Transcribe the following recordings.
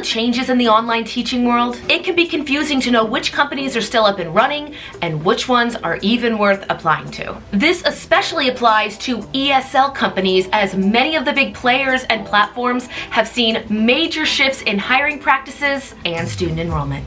changes in the online teaching world, it can be confusing to know which companies are still up and running and which ones are even worth applying to. This especially applies to ESL companies, as many of the big players and platforms have seen major shifts in hiring practices and student enrollment.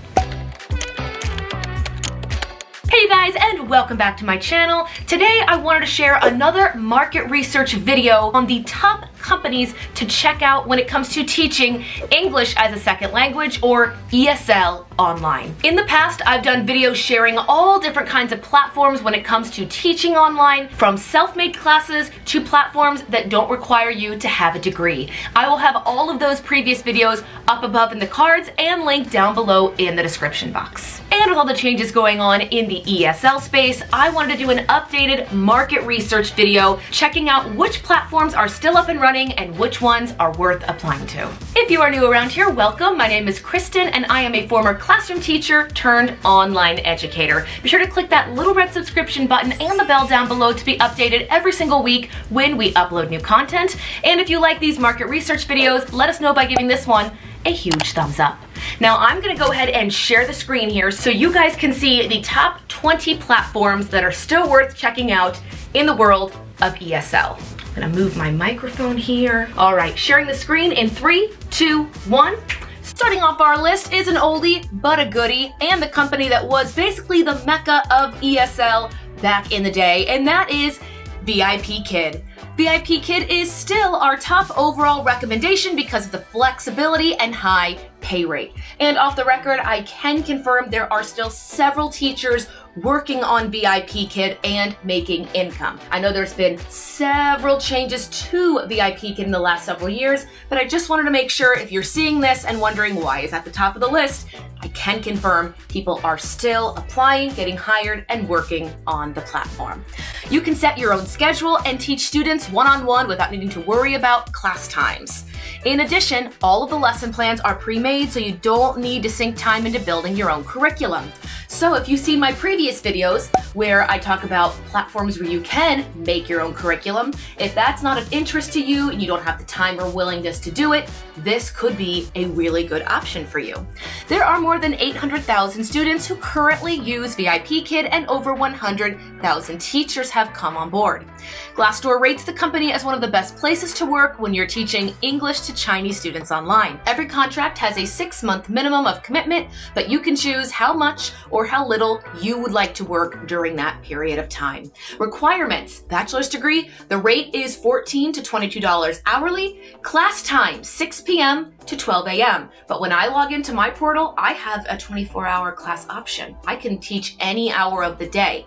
Hey guys, and welcome back to my channel. Today I wanted to share another market research video on the top companies to check out when it comes to teaching English as a second language, or ESL, online. In the past, I've done videos sharing all different kinds of platforms when it comes to teaching online, from self-made classes to platforms that don't require you to have a degree. I will have all of those previous videos up above in the cards and linked down below in the description box. And with all the changes going on in the ESL space, I wanted to do an updated market research video checking out which platforms are still up and running and which ones are worth applying to. If you are new around here, welcome. My name is Kristen and I am a former classroom teacher turned online educator. Be sure to click that little red subscription button and the bell down below to be updated every single week when we upload new content. And if you like these market research videos, let us know by giving this one a huge thumbs up. Now I'm going to go ahead and share the screen here so you guys can see the top 20 platforms that are still worth checking out in the world of ESL. I'm going to move my microphone here. All right, sharing the screen in 3, 2, 1. Starting off our list is an oldie but a goodie, and the company that was basically the mecca of ESL back in the day, and that is VIPKID. VIPKID is still our top overall recommendation because of the flexibility and high pay rate. And off the record, I can confirm there are still several teachers working on VIPKID and making income. I know there's been several changes to VIPKID in the last several years, but I just wanted to make sure if you're seeing this and wondering why it's at the top of the list, I can confirm people are still applying, getting hired, and working on the platform. You can set your own schedule and teach students one-on-one without needing to worry about class times. In addition, all of the lesson plans are pre-made, so you don't need to sink time into building your own curriculum. So if you've seen my previous videos where I talk about platforms where you can make your own curriculum, if that's not of interest to you and you don't have the time or willingness to do it, this could be a really good option for you. There are more than 800,000 students who currently use VIPKID, and over 100,000 teachers have come on board. Glassdoor rates the company as one of the best places to work when you're teaching English to Chinese students online. Every contract has a 6-month minimum of commitment, but you can choose how much or how little you would like to work during that period of time. Requirements: bachelor's degree, the rate is $14 to $22 hourly, class time 6 p.m. to 12 a.m. But when I log into my portal, I have a 24-hour class option. I can teach any hour of the day.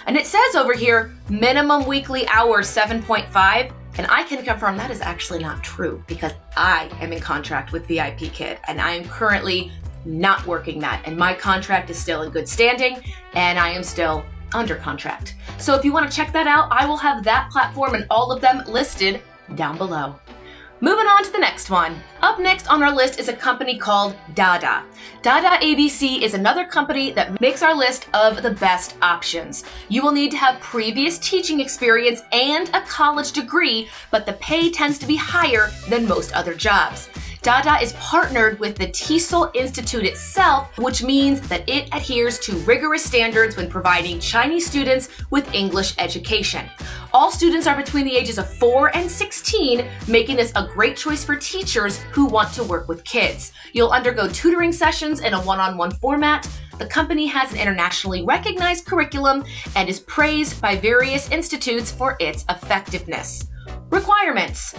And it says over here, minimum weekly hours 7.5, and I can confirm that is actually not true because I am in contract with VIPKID and I am currently not working that, and my contract is still in good standing and I am still under contract. So if you want to check that out, I will have that platform and all of them listed down below. Moving on to the next one. Up next on our list is a company called Dada. Dada ABC is another company that makes our list of the best options. You will need to have previous teaching experience and a college degree, but the pay tends to be higher than most other jobs. Dada is partnered with the TESOL Institute itself, which means that it adheres to rigorous standards when providing Chinese students with English education. All students are between the ages of 4 and 16, making this a great choice for teachers who want to work with kids. You'll undergo tutoring sessions in a one-on-one format. The company has an internationally recognized curriculum and is praised by various institutes for its effectiveness. Requirements: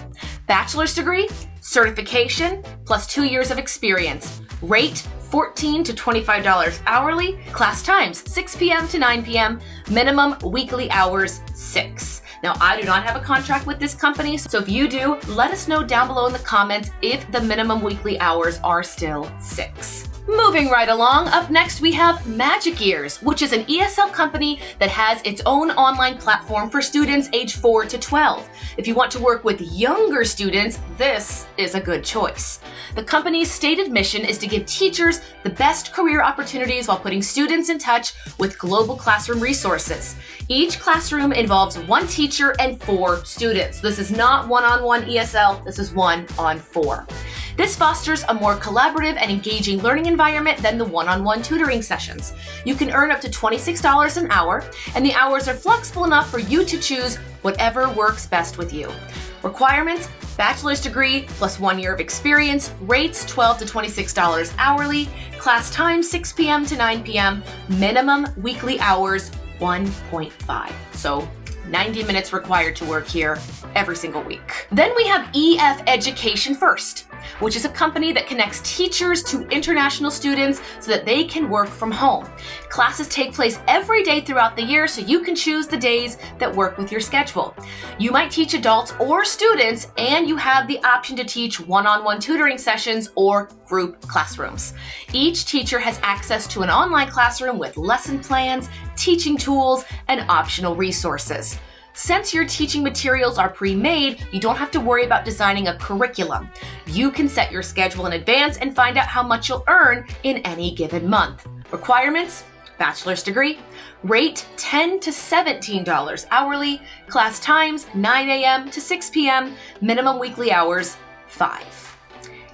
bachelor's degree, certification, plus 2 years of experience. Rate: $14 to $25 hourly. Class times 6 p.m. to 9 p.m. Minimum weekly hours 6. Now, I do not have a contract with this company, so if you do, let us know down below in the comments if the minimum weekly hours are still 6. Moving right along, up next we have Magic Ears, which is an ESL company that has its own online platform for students age 4 to 12. If you want to work with younger students, this is a good choice. The company's stated mission is to give teachers the best career opportunities while putting students in touch with global classroom resources. Each classroom involves 1 teacher and 4 students. This is not one-on-one ESL, this is 1-on-4. This fosters a more collaborative and engaging learning environment than the one-on-one tutoring sessions. You can earn up to $26 an hour, and the hours are flexible enough for you to choose whatever works best with you. Requirements: bachelor's degree plus 1 year of experience, rates $12 to $26 hourly, class time 6 p.m. to 9 p.m., minimum weekly hours 1.5. So 90 minutes required to work here every single week. Then we have EF Education First, which is a company that connects teachers to international students so that they can work from home. Classes take place every day throughout the year, so you can choose the days that work with your schedule. You might teach adults or students, and you have the option to teach one-on-one tutoring sessions or group classrooms. Each teacher has access to an online classroom with lesson plans, teaching tools, and optional resources. Since your teaching materials are pre-made, you don't have to worry about designing a curriculum. You can set your schedule in advance and find out how much you'll earn in any given month. Requirements: bachelor's degree, rate $10 to $17 hourly, class times 9 a.m. to 6 p.m., minimum weekly hours 5.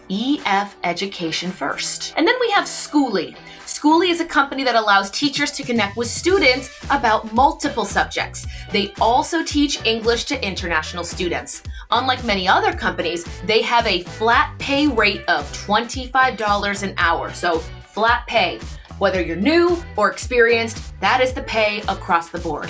EF Education First. And then we have Skooli. Skooli is a company that allows teachers to connect with students about multiple subjects. They also teach English to international students. Unlike many other companies, they have a flat pay rate of $25 an hour. So flat pay. Whether you're new or experienced, that is the pay across the board.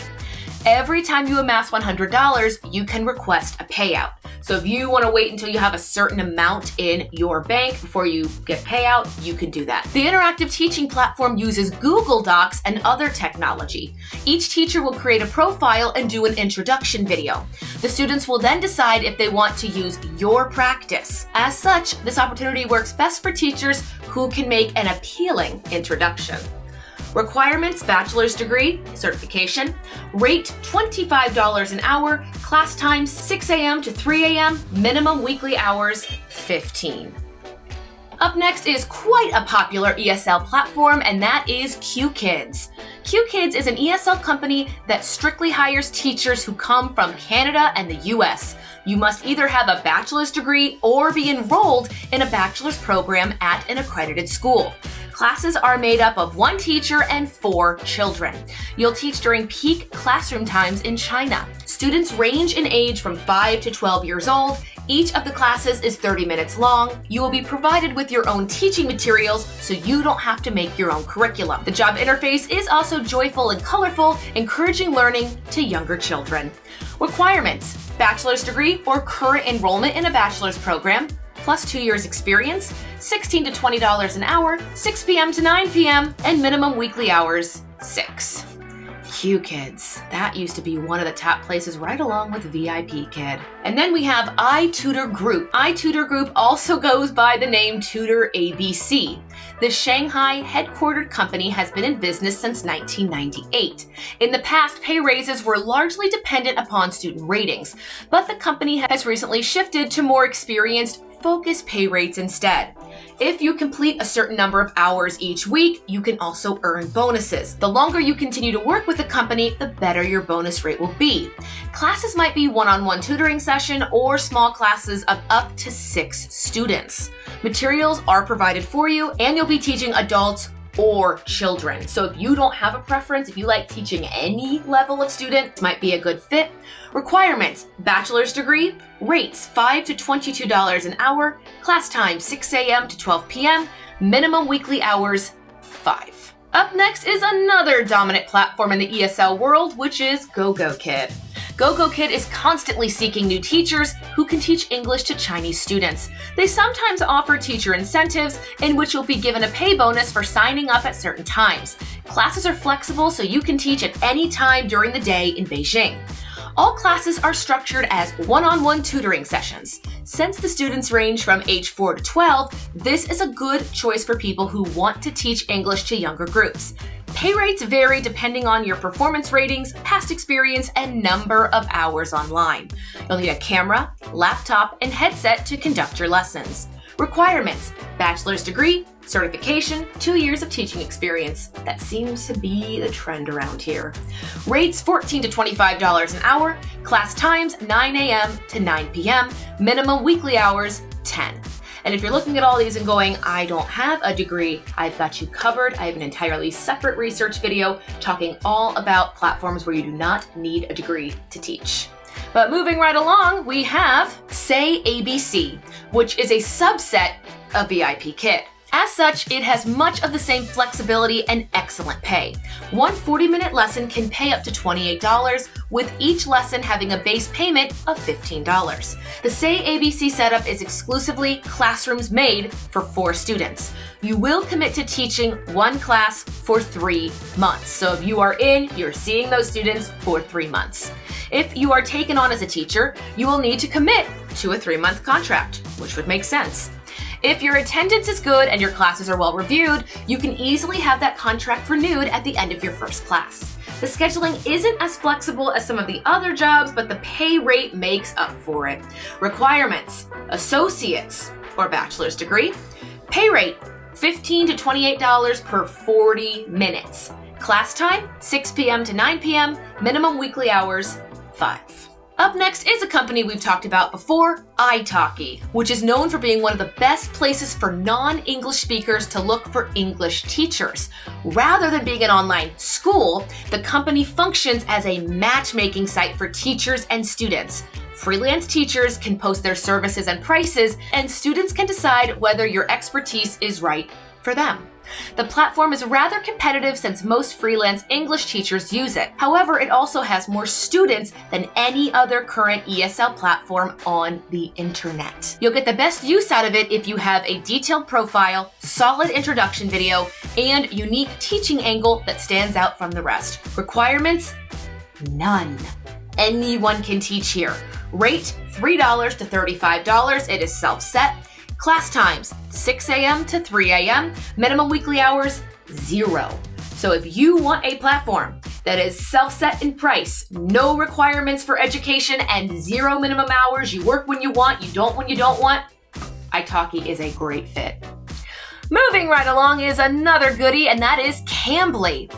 Every time you amass $100, you can request a payout. So if you want to wait until you have a certain amount in your bank before you get payout, you can do that. The interactive teaching platform uses Google Docs and other technology. Each teacher will create a profile and do an introduction video. The students will then decide if they want to use your practice. As such, this opportunity works best for teachers who can make an appealing introduction. Requirements: bachelor's degree, certification, rate $25 an hour, class time 6 a.m. to 3 a.m., minimum weekly hours 15. Up next is quite a popular ESL platform, and that is QKids. QKids is an ESL company that strictly hires teachers who come from Canada and the US. You must either have a bachelor's degree or be enrolled in a bachelor's program at an accredited school. Classes are made up of 1 teacher and 4 children. You'll teach during peak classroom times in China. Students range in age from 5 to 12 years old. Each of the classes is 30 minutes long. You will be provided with your own teaching materials, so you don't have to make your own curriculum. The job interface is also joyful and colorful, encouraging learning to younger children. Requirements: bachelor's degree or current enrollment in a bachelor's program, plus 2 years experience, $16 to $20 an hour, 6 p.m. to 9 p.m., and minimum weekly hours 6. QKids. That used to be one of the top places right along with VIPKID. And then we have iTutorGroup. iTutorGroup also goes by the name Dada ABC. The Shanghai headquartered company has been in business since 1998. In the past, pay raises were largely dependent upon student ratings, but the company has recently shifted to more experienced, focused pay rates instead. If you complete a certain number of hours each week, you can also earn bonuses. The longer you continue to work with the company, the better your bonus rate will be. Classes might be one-on-one tutoring session or small classes of up to 6 students. Materials are provided for you, and you'll be teaching adults or children. So if you don't have a preference, if you like teaching any level of student, it might be a good fit. Requirements: bachelor's degree, rates $5 to $22 an hour, class time 6 a.m. to 12 p.m., minimum weekly hours 5. Up next is another dominant platform in the ESL world, which is GogoKid. GogoKid is constantly seeking new teachers who can teach English to Chinese students. They sometimes offer teacher incentives in which you'll be given a pay bonus for signing up at certain times. Classes are flexible, so you can teach at any time during the day in Beijing. All classes are structured as one-on-one tutoring sessions. Since the students range from age 4 to 12, this is a good choice for people who want to teach English to younger groups. Pay rates vary depending on your performance ratings, past experience, and number of hours online. You'll need a camera, laptop, and headset to conduct your lessons. Requirements: bachelor's degree, certification, 2 years of teaching experience. That seems to be the trend around here. Rates $14 to $25 an hour, class times 9 a.m. to 9 p.m., minimum weekly hours 10. And if you're looking at all these and going, I don't have a degree, I've got you covered. I have an entirely separate research video talking all about platforms where you do not need a degree to teach. But moving right along, we have Say ABC, which is a subset of VIPKID. As such, it has much of the same flexibility and excellent pay. One 40-minute lesson can pay up to $28, with each lesson having a base payment of $15. The Say ABC setup is exclusively classrooms made for 4 students. You will commit to teaching one class for 3 months. So if you are in, you're seeing those students for 3 months. If you are taken on as a teacher, you will need to commit to a 3-month contract, which would make sense. If your attendance is good and your classes are well reviewed, you can easily have that contract renewed at the end of your first class. The scheduling isn't as flexible as some of the other jobs, but the pay rate makes up for it. Requirements: associate's or bachelor's degree. Pay rate: $15 to $28 per 40 minutes. Class time: 6 p.m. to 9 p.m. Minimum weekly hours: 5. Up next is a company we've talked about before, iTalki, which is known for being one of the best places for non-English speakers to look for English teachers. Rather than being an online school, the company functions as a matchmaking site for teachers and students. Freelance teachers can post their services and prices, and students can decide whether your expertise is right for them. The platform is rather competitive since most freelance English teachers use it. However, it also has more students than any other current ESL platform on the internet. You'll get the best use out of it if you have a detailed profile, solid introduction video, and unique teaching angle that stands out from the rest. Requirements: none. Anyone can teach here. Rate: $3 to $35. It is self-set. Class times: 6 a.m. to 3 a.m. Minimum weekly hours: 0. So if you want a platform that is self-set in price, no requirements for education, and 0 minimum hours, you work when you want, you don't when you don't want, iTalki is a great fit. Moving right along is another goodie, and that is Cambly.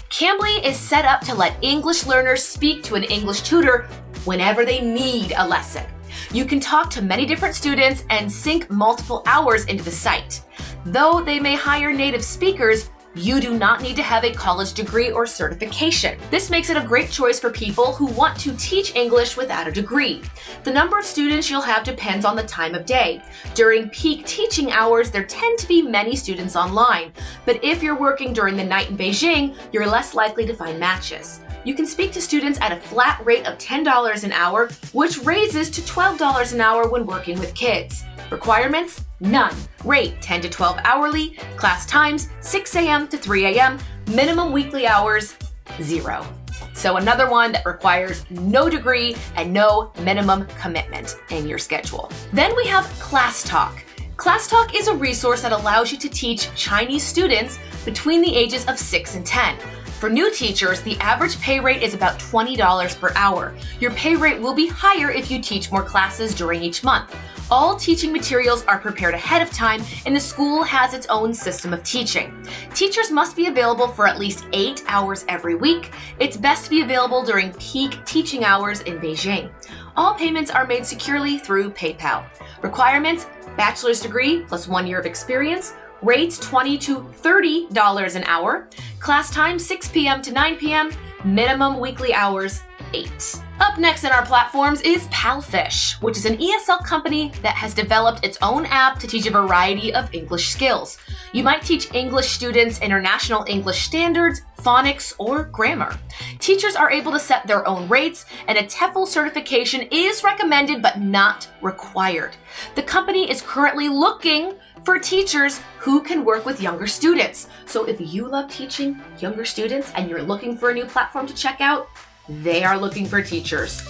Cambly is set up to let English learners speak to an English tutor whenever they need a lesson. You can talk to many different students and sync multiple hours into the site. Though they may hire native speakers, you do not need to have a college degree or certification. This makes it a great choice for people who want to teach English without a degree. The number of students you'll have depends on the time of day. During peak teaching hours, there tend to be many students online, but if you're working during the night in Beijing, you're less likely to find matches. You can speak to students at a flat rate of $10 an hour, which raises to $12 an hour when working with kids. Requirements: none. Rate: 10 to 12 hourly. Class times: 6 a.m. to 3 a.m. Minimum weekly hours: 0. So another one that requires no degree and no minimum commitment in your schedule. Then we have ClassTalk. ClassTalk is a resource that allows you to teach Chinese students between the ages of 6 and 10. For new teachers, the average pay rate is about $20 per hour. Your pay rate will be higher if you teach more classes during each month. All teaching materials are prepared ahead of time, and the school has its own system of teaching. Teachers must be available for at least 8 hours every week. It's best to be available during peak teaching hours in Beijing. All payments are made securely through PayPal. Requirements: bachelor's degree plus 1 year of experience. Rates: $20 to $30 an hour. Class time: 6 p.m. to 9 p.m. Minimum weekly hours: 8. Up next in our platforms is PalFish, which is an ESL company that has developed its own app to teach a variety of English skills. You might teach English students international English standards, phonics, or grammar. Teachers are able to set their own rates, and a TEFL certification is recommended but not required. The company is currently looking for teachers who can work with younger students. So if you love teaching younger students and you're looking for a new platform to check out, they are looking for teachers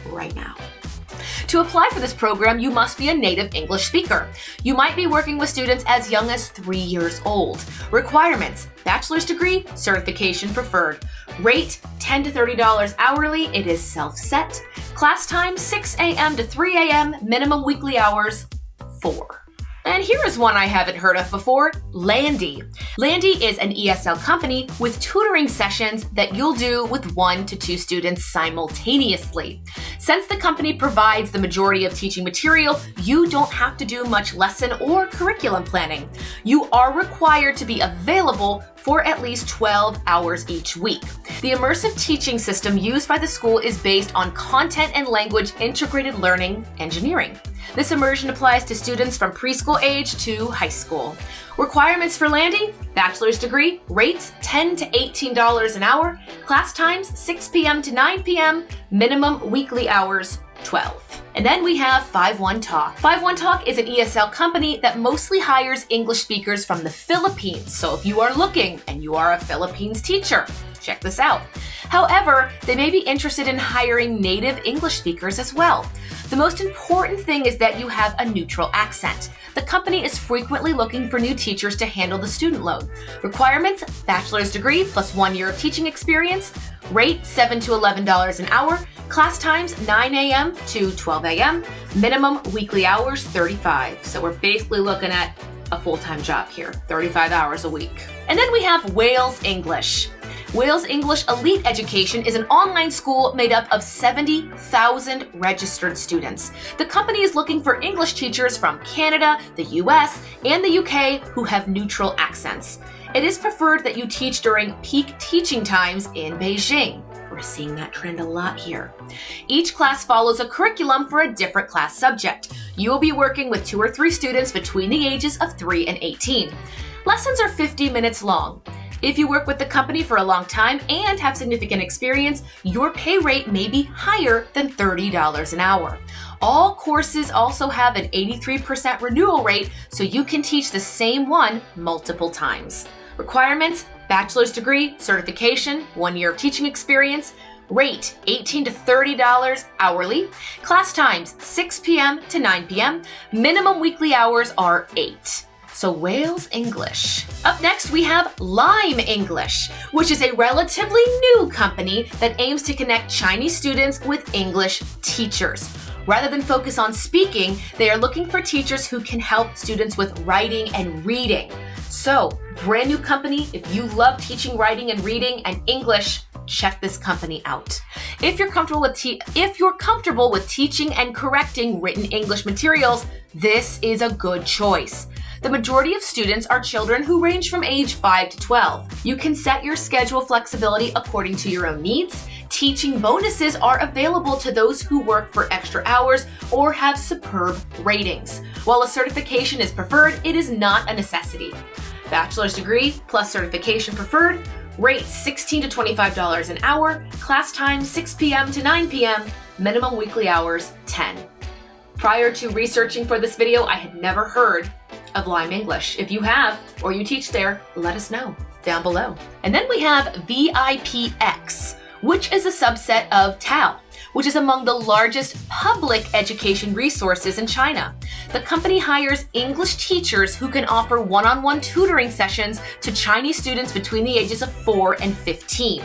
right now. To apply for this program, you must be a native English speaker. You might be working with students as young as 3 years old. Requirements: bachelor's degree, certification preferred. Rate: $10 to $30 hourly. It is self-set. Class time: 6 a.m. to 3 a.m. Minimum weekly hours: 4. And here is one I haven't heard of before, Landi. Landi is an ESL company with tutoring sessions that you'll do with 1 to 2 students simultaneously. Since the company provides the majority of teaching material, you don't have to do much lesson or curriculum planning. You are required to be available for at least 12 hours each week. The immersive teaching system used by the school is based on content and language integrated learning engineering. This immersion applies to students from preschool age to high school. Requirements for Landi: bachelor's degree, rates $10 to $18 an hour, class times 6 p.m. to 9 p.m., minimum weekly hours 12. And then we have 51Talk. 51Talk is an ESL company that mostly hires English speakers from the Philippines. So if you are looking and you are a Philippines teacher, check this out. However, they may be interested in hiring native English speakers as well. The most important thing is that you have a neutral accent. The company is frequently looking for new teachers to handle the student load. Requirements: bachelor's degree plus 1 year of teaching experience, rate $7 to $11 an hour, class times 9 a.m. to 12 a.m., minimum weekly hours 35. So we're basically looking at a full-time job here, 35 hours a week. And then we have Wales English. Wales English Elite Education is an online school made up of 70,000 registered students. The company is looking for English teachers from Canada, the US, and the UK who have neutral accents. It is preferred that you teach during peak teaching times in Beijing. We're seeing that trend a lot here. Each class follows a curriculum for a different class subject. You will be working with 2 or 3 students between the ages of 3 and 18. Lessons are 50 minutes long. If you work with the company for a long time and have significant experience, your pay rate may be higher than $30 an hour. All courses also have an 83% renewal rate, so you can teach the same one multiple times. Requirements: bachelor's degree, certification, 1 year of teaching experience, rate $18 to $30 hourly, class times 6 p.m. to 9 p.m., minimum weekly hours are 8. So Wales English. Up next, we have Lime English, which is a relatively new company that aims to connect Chinese students with English teachers. Rather than focus on speaking, they are looking for teachers who can help students with writing and reading. So, brand new company. If you love teaching writing and reading and English, check this company out. If you're comfortable with teaching and correcting written English materials, this is a good choice. The majority of students are children who range from age 5 to 12. You can set your schedule flexibility according to your own needs. Teaching bonuses are available to those who work for extra hours or have superb ratings. While a certification is preferred, it is not a necessity. Bachelor's degree plus certification preferred, rate $16 to $25 an hour, class time 6 p.m. to 9 p.m., minimum weekly hours 10. Prior to researching for this video, I had never heard of Lime English. If you have, or you teach there, let us know down below. And then we have VIPX, which is a subset of TAL, which is among the largest public education resources in China. The company hires English teachers who can offer one-on-one tutoring sessions to Chinese students between the ages of 4 and 15.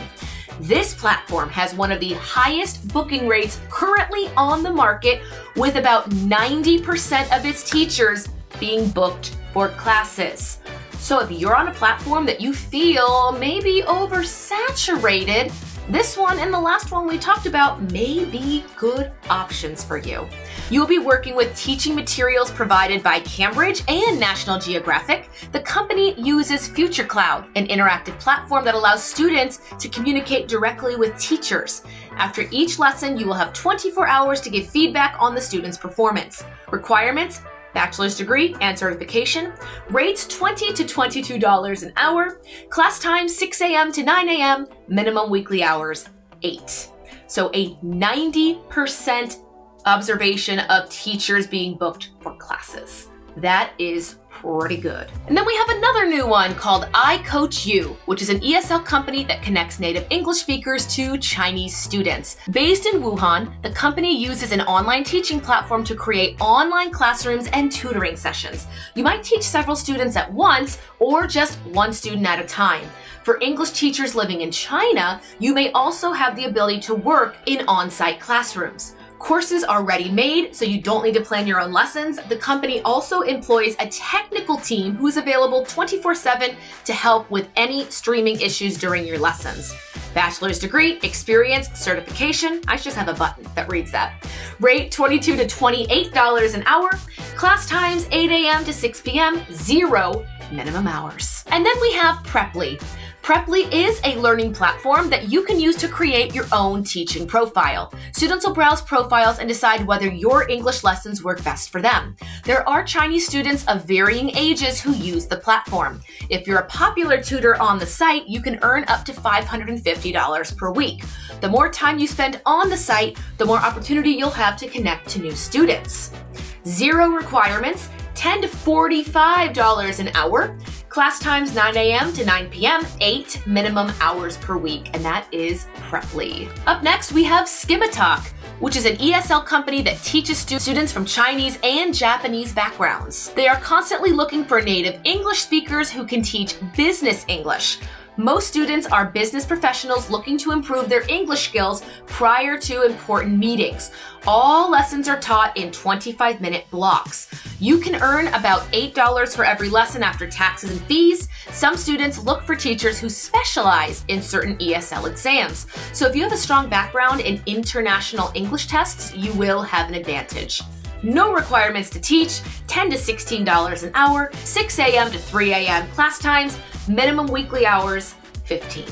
This platform has one of the highest booking rates currently on the market, with about 90% of its teachers being booked for classes. So if you're on a platform that you feel may be oversaturated, this one and the last one we talked about may be good options for you. You'll be working with teaching materials provided by Cambridge and National Geographic. The company uses FutureCloud, an interactive platform that allows students to communicate directly with teachers. After each lesson, you will have 24 hours to give feedback on the student's performance. Requirements: bachelor's degree and certification, rates $20 to $22 an hour, class time 6 a.m. to 9 a.m., minimum weekly hours 8. So a 90% observation of teachers being booked for classes. That is pretty good. And then we have another new one called iCoachU, which is an ESL company that connects native English speakers to Chinese students. Based in Wuhan, the company uses an online teaching platform to create online classrooms and tutoring sessions. You might teach several students at once or just one student at a time. For English teachers living in China, you may also have the ability to work in on-site classrooms. Courses are ready-made, so you don't need to plan your own lessons. The company also employs a technical team who's available 24/7 to help with any streaming issues during your lessons. Bachelor's degree, experience, certification. I just have a button that reads that. Rate $22 to $28 an hour. Class times 8 a.m. to 6 p.m. 0 minimum hours. And then we have Preply. Preply is a learning platform that you can use to create your own teaching profile. Students will browse profiles and decide whether your English lessons work best for them. There are Chinese students of varying ages who use the platform. If you're a popular tutor on the site, you can earn up to $550 per week. The more time you spend on the site, the more opportunity you'll have to connect to new students. 0 requirements, $10 to $45 an hour. Class times 9 a.m. to 9 p.m., 8 minimum hours per week, and that is Preply. Up next, we have Skimatalk, which is an ESL company that teaches students from Chinese and Japanese backgrounds. They are constantly looking for native English speakers who can teach business English. Most students are business professionals looking to improve their English skills prior to important meetings. All lessons are taught in 25-minute blocks. You can earn about $8 for every lesson after taxes and fees. Some students look for teachers who specialize in certain ESL exams. So if you have a strong background in international English tests, you will have an advantage. No requirements to teach, $10 to $16 an hour, 6 a.m. to 3 a.m. class times, minimum weekly hours, 15.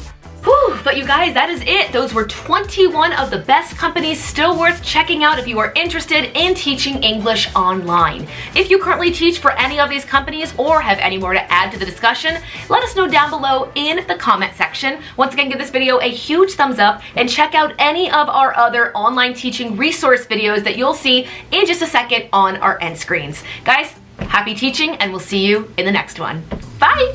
Whew, but you guys, that is it. Those were 21 of the best companies still worth checking out if you are interested in teaching English online. If you currently teach for any of these companies or have any more to add to the discussion, let us know down below in the comment section. Once again, give this video a huge thumbs up and check out any of our other online teaching resource videos that you'll see in just a second on our end screens. Guys, happy teaching, and we'll see you in the next one. Bye!